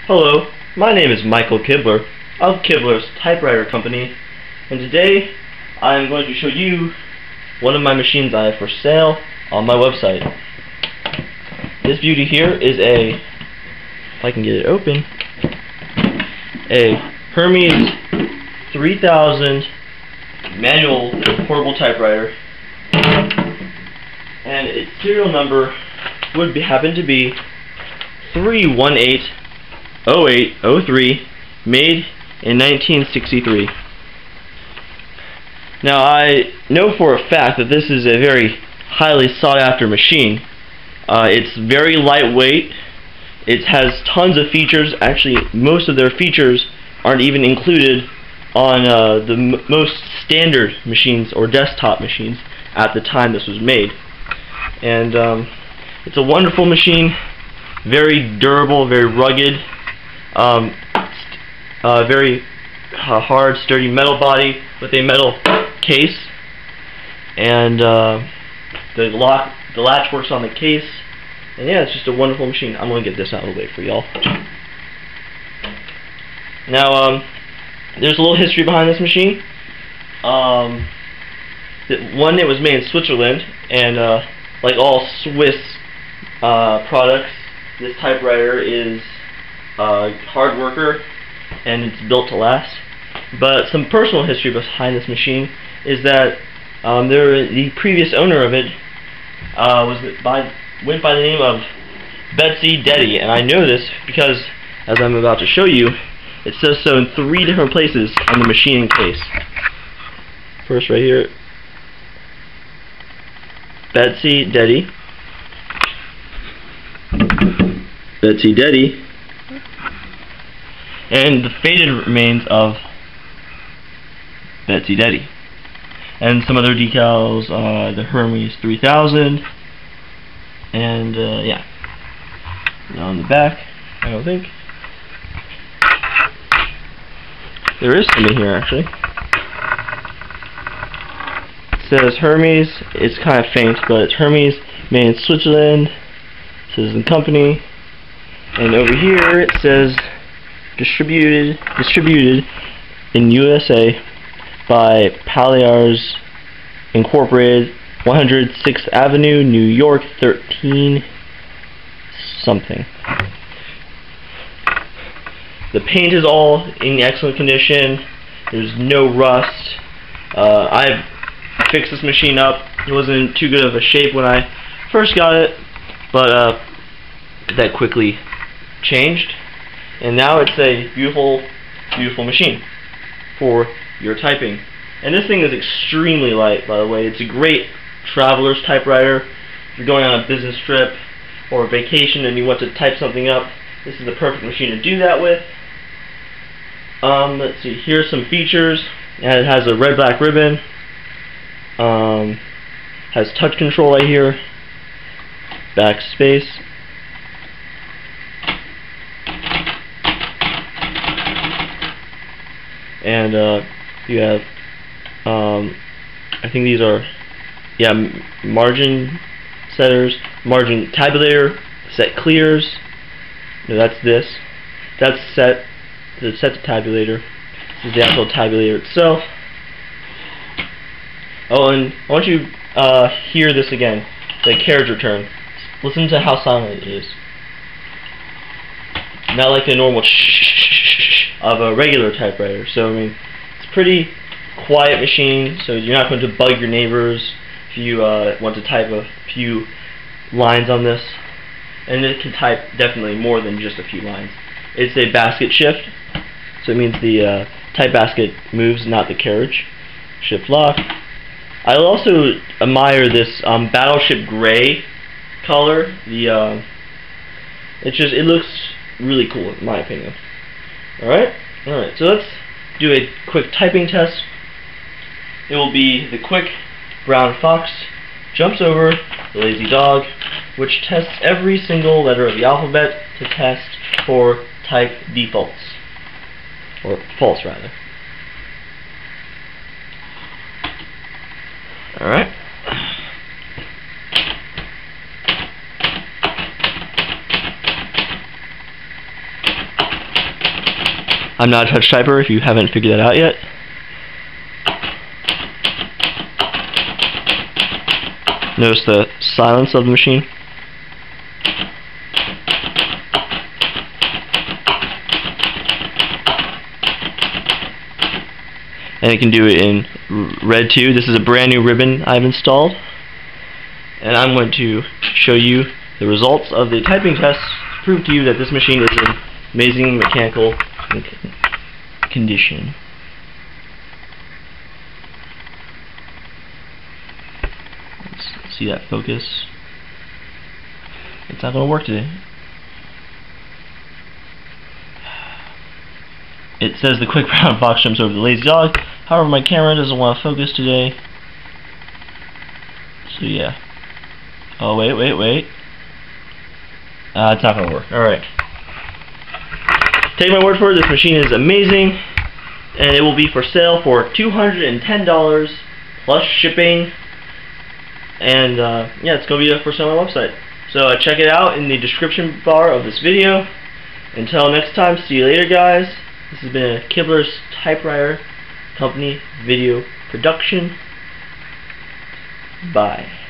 Hello, my name is Michael Kibler of Kibler's Typewriter Company, and today I am going to show you one of my machines I have for sale on my website. This beauty here is a, if I can get it open, a Hermes 3000 manual portable typewriter, and its serial number would happen to be 3180803, made in 1963. Now, I know for a fact that this is a very highly sought after machine. It's very lightweight. It has tons of features. Actually, most of their features aren't even included on the most standard machines or desktop machines at the time this was made. And it's a wonderful machine, very durable, very rugged, very hard, sturdy metal body with a metal case, and the latch works on the case, and yeah, it's just a wonderful machine. I'm going to get this out of the way for y'all. Now, there's a little history behind this machine. One, it was made in Switzerland, and like all Swiss products, this typewriter is a hard worker, and it's built to last. But some personal history behind this machine is that the previous owner of it went by the name of Betsy Deddy, and I know this because, as I'm about to show you, it says so in 3 different places on the machining case. First, right here, Betsy Deddy, Betsy Deddy, and the faded remains of Betsy Deddy, and some other decals, the Hermes 3000, and yeah. Now on the back, I don't think there is something here actually. It says Hermes. It's kind of faint, but it's Hermes, made in Switzerland. It says the company, and over here it says distributed in USA by Palliars Incorporated, 106th Avenue, New York, 13 something. The paint is all in excellent condition. There's no rust. I've fixed this machine up. It wasn't in too good of a shape when I first got it, but that quickly changed, and now it's a beautiful, beautiful machine for your typing. And this thing is extremely light, by the way. It's a great traveler's typewriter. If you're going on a business trip or a vacation and you want to type something up, this is the perfect machine to do that with. Let's see, here's some features. It has a red-black ribbon. Has touch control right here. Backspace. And you have, I think these are, yeah, margin setters, margin tabulator, set clears. No, that's this. That's set the tabulator. This is the actual tabulator itself. Oh, and I want you to hear this again, the carriage return. Listen to how silent it is. Not like the normal of a regular typewriter. So I mean, it's a pretty quiet machine, so you're not going to bug your neighbors if you want to type a few lines on this. And it can type definitely more than just a few lines. It's a basket shift, so it means the type basket moves, not the carriage. Shift lock. I also admire this battleship gray color. It looks really cool in my opinion. Alright, so let's do a quick typing test. It will be the quick brown fox jumps over the lazy dog, which tests every single letter of the alphabet to test for type defaults, or false rather. Alright. I'm not a touch typer if you haven't figured that out yet. Notice the silence of the machine. And it can do it in red too. This is a brand new ribbon I've installed. And I'm going to show you the results of the typing test to prove to you that this machine is in amazing mechanical condition. Let's see that focus. It's not going to work today. It says the quick brown fox jumps over the lazy dog. However, my camera doesn't want to focus today. So yeah. Oh, wait. It's not going to work. Alright. Take my word for it, this machine is amazing. And it will be for sale for $210 plus shipping. And yeah, it's going to be for sale on my website. So check it out in the description bar of this video. Until next time, see you later, guys. This has been a Kibler's Typewriter Company video production. Bye.